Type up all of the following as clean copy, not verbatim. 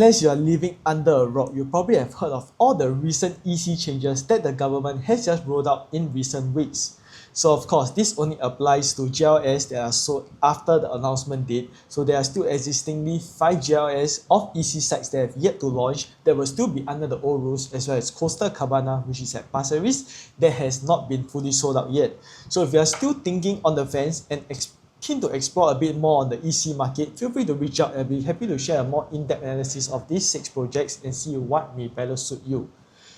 Unless you are living under a rock, you probably have heard of all the recent EC changes that the government has just rolled out in recent weeks. So of course, this only applies to GLS that are sold after the announcement date. So there are still existingly 5 GLS of EC sites that have yet to launch that will still be under the old rules, as well as Coastal Cabana, which is at Pasir Ris, that has not been fully sold out yet. So if you are still thinking on the fence and keen to explore a bit more on the EC market, feel free to reach out and I'll be happy to share a more in-depth analysis of these 6 projects and see what may better suit you.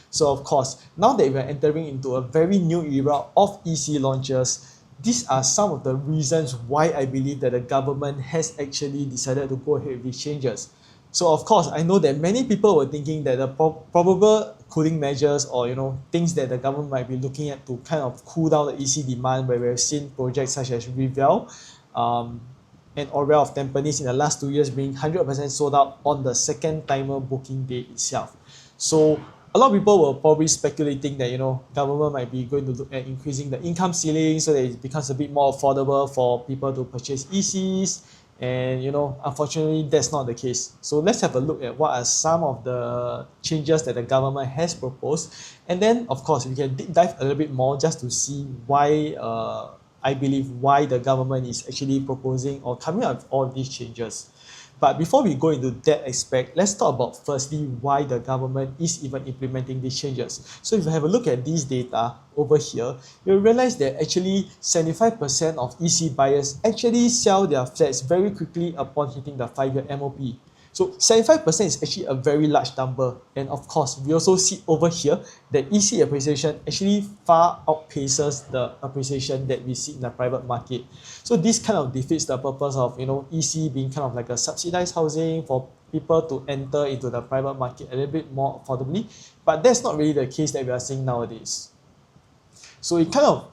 So of course, now that we are entering into a very new era of EC launches, these are some of the reasons why I believe that the government has actually decided to go ahead with these changes. So of course, I know that many people were thinking that the probable cooling measures or things that the government might be looking at to kind of cool down the EC demand, where we've seen projects such as Resale and Orwell of Tampines in the last 2 years being 100% sold out on the second timer booking day itself. So a lot of people were probably speculating that government might be going to look at increasing the income ceiling so that it becomes a bit more affordable for people to purchase ECs, and unfortunately that's not the case. So let's have a look at what are some of the changes that the government has proposed, and then of course we can deep dive a little bit more just to see why I believe why the government is actually proposing or coming up with all these changes. But before we go into that aspect, let's talk about firstly why the government is even implementing these changes. So if you have a look at these data over here, you'll realize that actually 75% of EC buyers actually sell their flats very quickly upon hitting the 5-year MOP. So 75% is actually a very large number, and of course we also see over here that EC appreciation actually far outpaces the appreciation that we see in the private market. So this kind of defeats the purpose of EC being kind of like a subsidized housing for people to enter into the private market a little bit more affordably, but that's not really the case that we are seeing nowadays. So it kind of,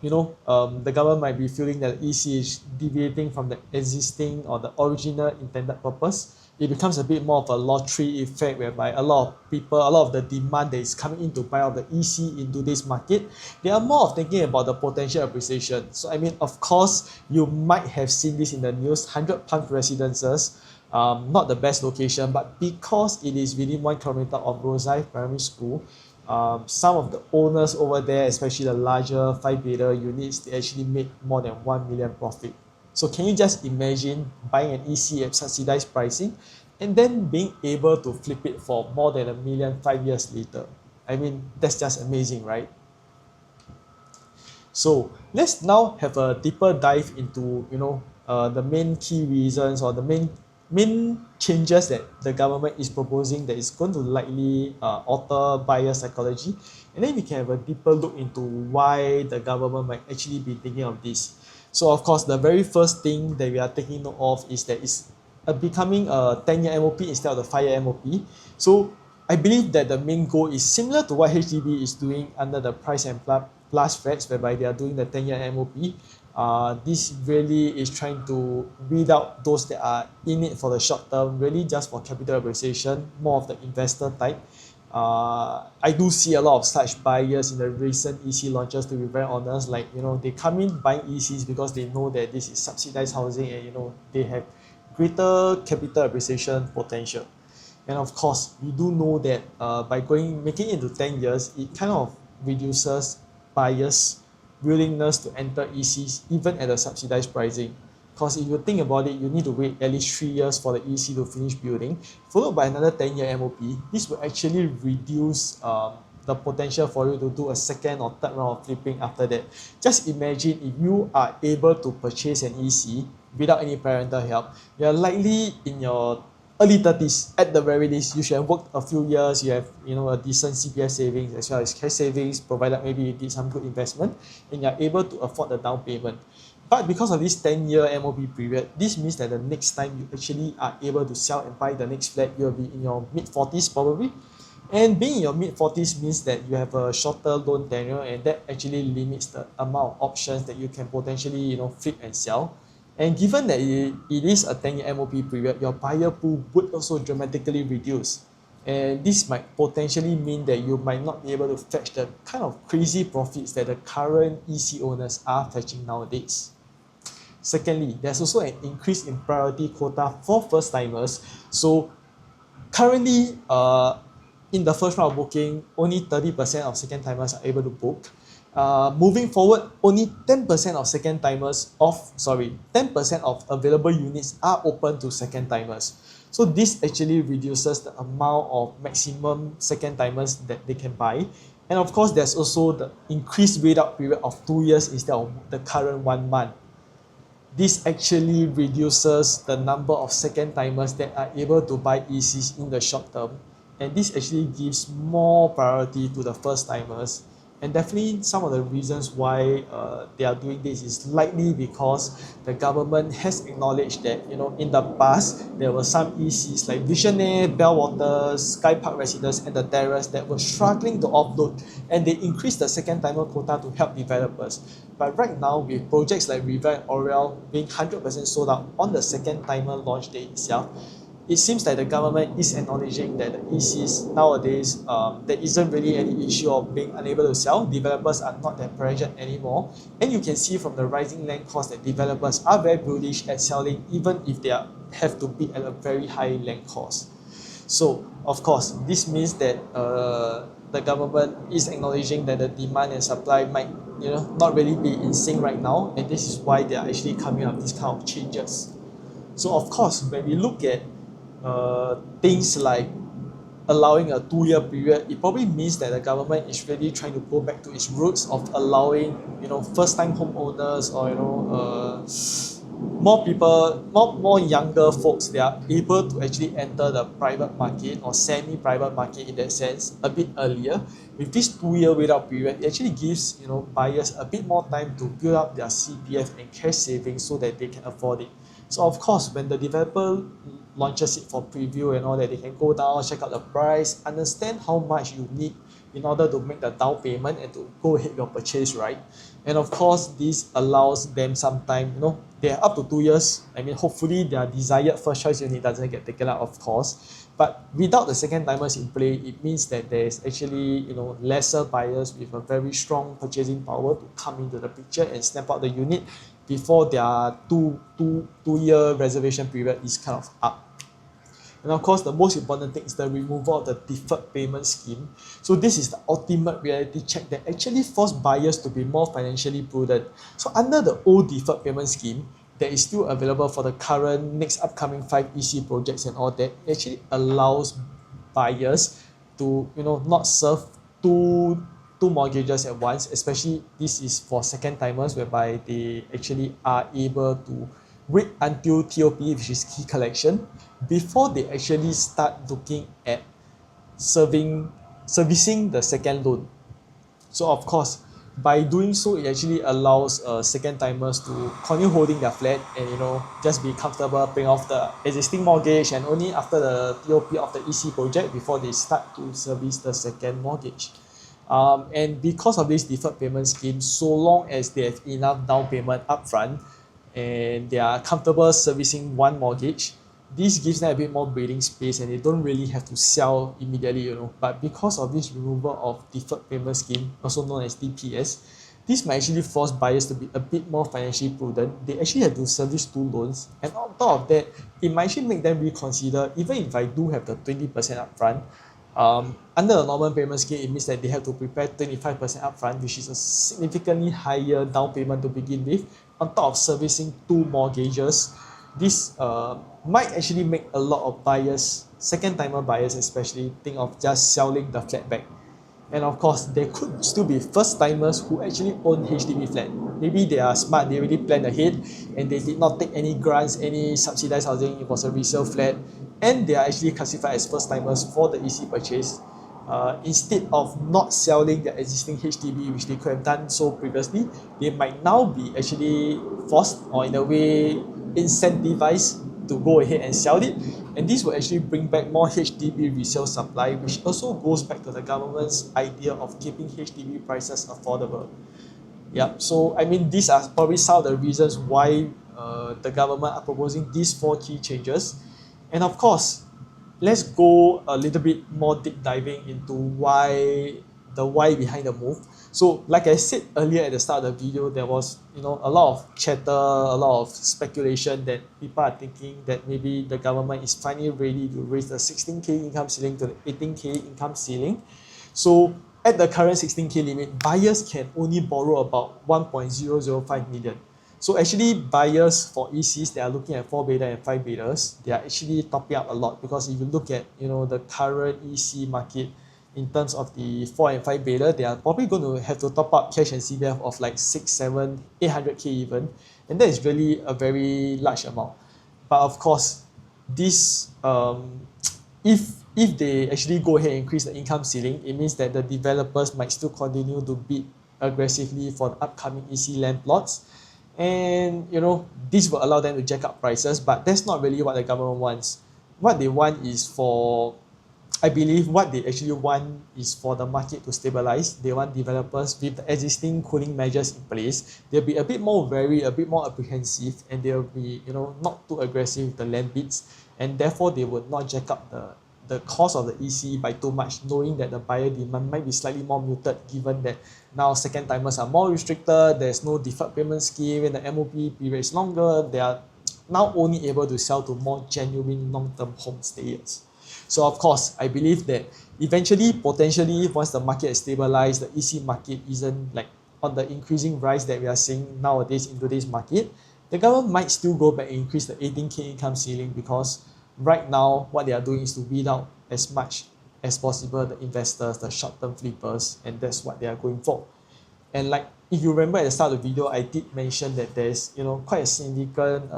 the government might be feeling that EC is deviating from the existing or the original intended purpose. It becomes a bit more of a lottery effect, whereby a lot of the demand that is coming in to buy out the EC in today's market, they are more of thinking about the potential appreciation. So I mean, of course, you might have seen this in the news, 100 Palms residences, not the best location, but because it is within 1 kilometer of Rosyth Primary School, some of the owners over there, especially the larger 5-bedder units, they actually made more than 1 million profit. So can you just imagine buying an EC at subsidized pricing and then being able to flip it for more than 1 million 5 years later? I mean, that's just amazing, right? So let's now have a deeper dive into the main key reasons or the main changes that the government is proposing that is going to likely alter buyer psychology, and then we can have a deeper look into why the government might actually be thinking of this. So of course, the very first thing that we are taking note of is that it's becoming a 10-year MOP instead of the 5-year MOP. So I believe that the main goal is similar to what HDB is doing under the price and plus flats, whereby they are doing the 10-year MOP. This really is trying to weed out those that are in it for the short term, really just for capital appreciation, more of the investor type. I do see a lot of such buyers in the recent EC launches, to be very honest. Like, they come in buying ECs because they know that this is subsidized housing and they have greater capital appreciation potential. And of course, we do know that by making it into 10 years, it kind of reduces buyers' willingness to enter ECs even at a subsidized pricing. Because if you think about it, you need to wait at least 3 years for the EC to finish building, followed by another 10-year MOP. This will actually reduce the potential for you to do a second or third round of flipping after that. Just imagine if you are able to purchase an EC without any parental help, you are likely in your early 30s at the very least. You should have worked a few years, you have a decent CPF savings as well as cash savings, provided maybe you did some good investment, and you're able to afford the down payment. But because of this 10-year MOP period, this means that the next time you actually are able to sell and buy the next flat, you'll be in your mid-40s probably. And being in your mid-40s means that you have a shorter loan tenure, and that actually limits the amount of options that you can potentially flip and sell. And given that it is a 10-year MOP period, your buyer pool would also dramatically reduce. And this might potentially mean that you might not be able to fetch the kind of crazy profits that the current EC owners are fetching nowadays. Secondly, there's also an increase in priority quota for first-timers. So Currently, in the first round of booking, only 30% of second timers are able to book. Moving forward, only 10% of 10% of available units are open to second timers. So this actually reduces the amount of maximum second timers that they can buy. And of course, there's also the increased wait out period of 2 years instead of the current 1 month. This actually reduces the number of second timers that are able to buy ECs in the short term, and this actually gives more priority to the first timers. And definitely some of the reasons why they are doing this is likely because the government has acknowledged that, you know, in the past there were some ECs like Visionaire, Bellwaters, Sky Park Residence and the Terrace that were struggling to offload, and they increased the second timer quota to help developers. But right now, with projects like River and Orel being 100% sold out on the second timer launch day itself, it seems like the government is acknowledging that the ECs nowadays, there isn't really any issue of being unable to sell. Developers are not that pressured anymore, and you can see from the rising land cost that developers are very bullish at selling, even if they have to bid at a very high land cost. So of course, this means that the government is acknowledging that the demand and supply might, you know, not really be in sync right now, and this is why they are actually coming up with these kind of changes. So of course, when we look at things like allowing a 2 year period, it probably means that the government is really trying to go back to its roots of allowing, you know, first time homeowners or, you know, more people, more younger folks, they are able to actually enter the private market or semi-private market in that sense a bit earlier. With this 2 year wait out period, it actually gives, you know, buyers a bit more time to build up their CPF and cash savings so that they can afford it. So of course, when the developer launches it for preview and all that, they can go down, check out the price, understand how much you need in order to make the down payment and to go ahead with your purchase, right? And of course, this allows them some time, you know, they are up to 2 years. I mean, hopefully their desired first choice unit doesn't get taken out, of course. But without the second timers in play, it means that there's actually, you know, lesser buyers with a very strong purchasing power to come into the picture and snap out the unit before their two year reservation period is kind of up. And of course, the most important thing is the removal of the deferred payment scheme. So this is the ultimate reality check that actually forced buyers to be more financially prudent. So under the old deferred payment scheme that is still available for the current next upcoming 5 EC projects and all that, it actually allows buyers to, you know, not serve two mortgages at once, especially this is for second timers whereby they actually are able to wait until TOP, which is key collection, before they actually start looking at servicing the second loan. So of course, by doing so, it actually allows second timers to continue holding their flat and, you know, just be comfortable paying off the existing mortgage, and only after the TOP of the EC project before they start to service the second mortgage. And because of this deferred payment scheme, so long as they have enough down payment upfront and they are comfortable servicing one mortgage, this gives them a bit more breathing space and they don't really have to sell immediately, you know. But because of this removal of deferred payment scheme, also known as DPS, this might actually force buyers to be a bit more financially prudent. They actually have to service 2 loans, and on top of that, it might actually make them reconsider, even if I do have the 20% upfront, under the normal payment scheme, it means that they have to prepare 25% upfront, which is a significantly higher down payment to begin with, on top of servicing 2 mortgages. This might actually make a lot of buyers, second timer buyers especially, think of just selling the flat back. And of course, there could still be first timers who actually own HDB flat. Maybe they are smart, they already planned ahead and they did not take any grants, any subsidized housing, it was a resale flat, and they are actually classified as first timers for the EC purchase. Instead of not selling their existing HDB, which they could have done so previously, they might now be actually forced or in a way incentivized to go ahead and sell it, and this will actually bring back more HDB resale supply, which also goes back to the government's idea of keeping HDB prices affordable. Yeah, so I mean, these are probably some of the reasons why the government are proposing these 4 key changes. And of course, let's go a little bit more deep diving into why behind the move. So like I said earlier at the start of the video, there was a lot of chatter, a lot of speculation that people are thinking that maybe the government is finally ready to raise the 16K income ceiling to the 18K income ceiling. So at the current 16K limit, buyers can only borrow about 1.005 million. So actually buyers for ECs that are looking at 4 beta and 5 betas, they are actually topping up a lot, because if you look at the current EC market in terms of the 4 and 5 beta, they are probably going to have to top up cash and CPF of like 6, 7, 800K even, and that is really a very large amount. But of course, this if they actually go ahead and increase the income ceiling, it means that the developers might still continue to bid aggressively for the upcoming EC land plots, and this will allow them to jack up prices. But that's not really what the government wants. What they want is for I believe what they actually want is for the market to stabilize. They want developers with the existing cooling measures in place. They'll be a bit more wary, a bit more apprehensive, and they'll be not too aggressive with the land bids, and therefore they would not jack up the cost of the EC by too much, knowing that the buyer demand might be slightly more muted, given that now second timers are more restricted, there's no deferred payment scheme, and the MOP period is longer. They are now only able to sell to more genuine long-term homestayers. So of course, I believe that eventually, potentially, once the market is stabilized, the EC market isn't like on the increasing rise that we are seeing nowadays in today's market, the government might still go back and increase the 18K income ceiling, because right now what they are doing is to weed out as much as possible the investors, the short-term flippers, and that's what they are going for. And like if you remember at the start of the video, I did mention that there's quite a significant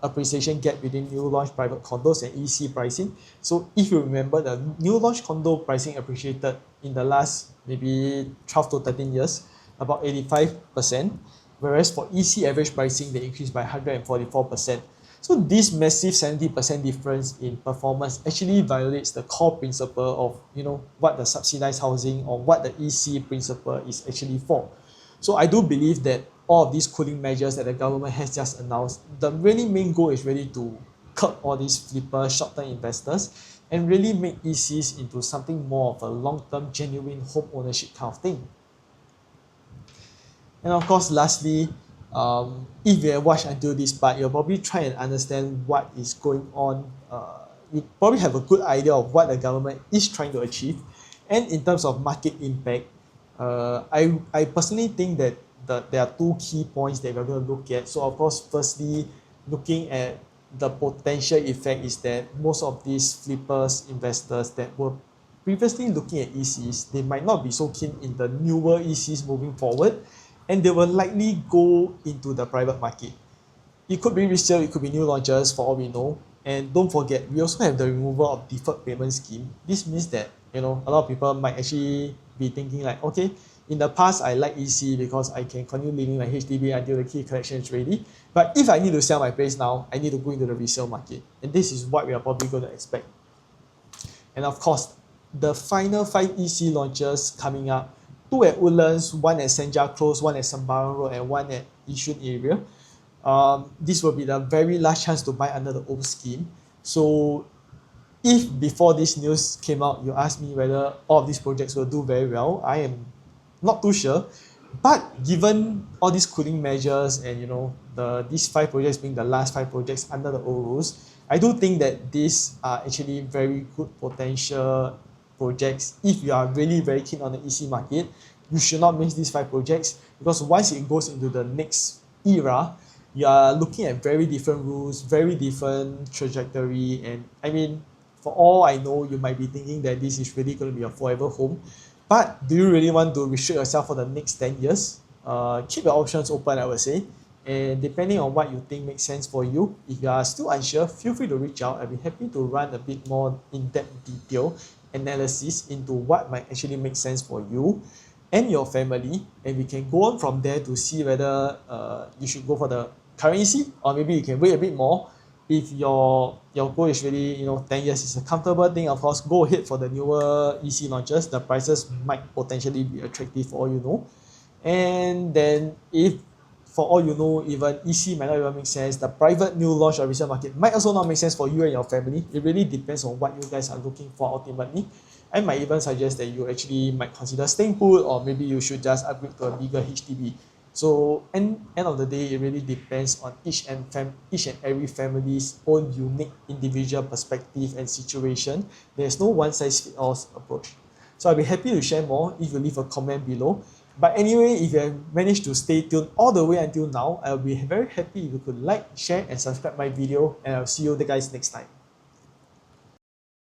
appreciation gap between new launch private condos and EC pricing. So if you remember, the new launch condo pricing appreciated in the last maybe 12 to 13 years about 85%, whereas for EC average pricing they increased by 144%. So this massive 70% difference in performance actually violates the core principle of what the subsidized housing or what the EC principle is actually for. So I do believe that all of these cooling measures that the government has just announced, the really main goal is really to curb all these flipper short-term investors and really make ECs into something more of a long-term genuine home ownership kind of thing. And of course, lastly, if you have watched until this part, you'll probably try and understand what is going on. You probably have a good idea of what the government is trying to achieve. And in terms of market impact, I personally think that there are two key points that we're going to look at. So of course, firstly, looking at the potential effect is that most of these flippers investors that were previously looking at ECs, they might not be so keen in the newer ECs moving forward, and they will likely go into the private market. It could be resale, it could be new launches for all we know. And don't forget, we also have the removal of deferred payment scheme. This means that a lot of people might actually be thinking like, okay, in the past I like EC because I can continue living my HDB until the key collection is ready. But if I need to sell my place now, I need to go into the resale market. And this is what we are probably going to expect. And of course, the final 5 EC launches coming up, 2 at Woodlands, 1 at Senja Close, 1 at Sembawang Road, and 1 at Yishun area. This will be the very last chance to buy under the old scheme. So if before this news came out, you asked me whether all of these projects will do very well, I am not too sure. But given all these cooling measures and these 5 projects being the last 5 projects under the old rules, I do think that these are actually very good potential projects. If you are really very keen on the EC market, you should not miss these 5 projects, because once it goes into the next era, you are looking at very different rules, very different trajectory. And I mean, for all I know, you might be thinking that this is really going to be a forever home. But do you really want to restrict yourself for the next 10 years? Keep your options open, I would say. And depending on what you think makes sense for you, if you are still unsure, feel free to reach out. I'll be happy to run a bit more in-depth detail analysis into what might actually make sense for you and your family. And we can go on from there to see whether you should go for the current EC, or maybe you can wait a bit more. If your goal is really 10 years is a comfortable thing, of course go ahead for the newer EC launches. The prices might potentially be attractive for all you know. And then if for all you know, even EC might not even make sense. The private new launch or resale market might also not make sense for you and your family. It really depends on what you guys are looking for ultimately. I might even suggest that you actually might consider staying put, or maybe you should just upgrade to a bigger HDB. So end of the day, it really depends on each and every family's own unique individual perspective and situation. There's no one size fits all approach. So I'll be happy to share more if you leave a comment below. But anyway, if you have managed to stay tuned all the way until now, I'll be very happy if you could like, share, and subscribe my video, and I'll see you guys next time.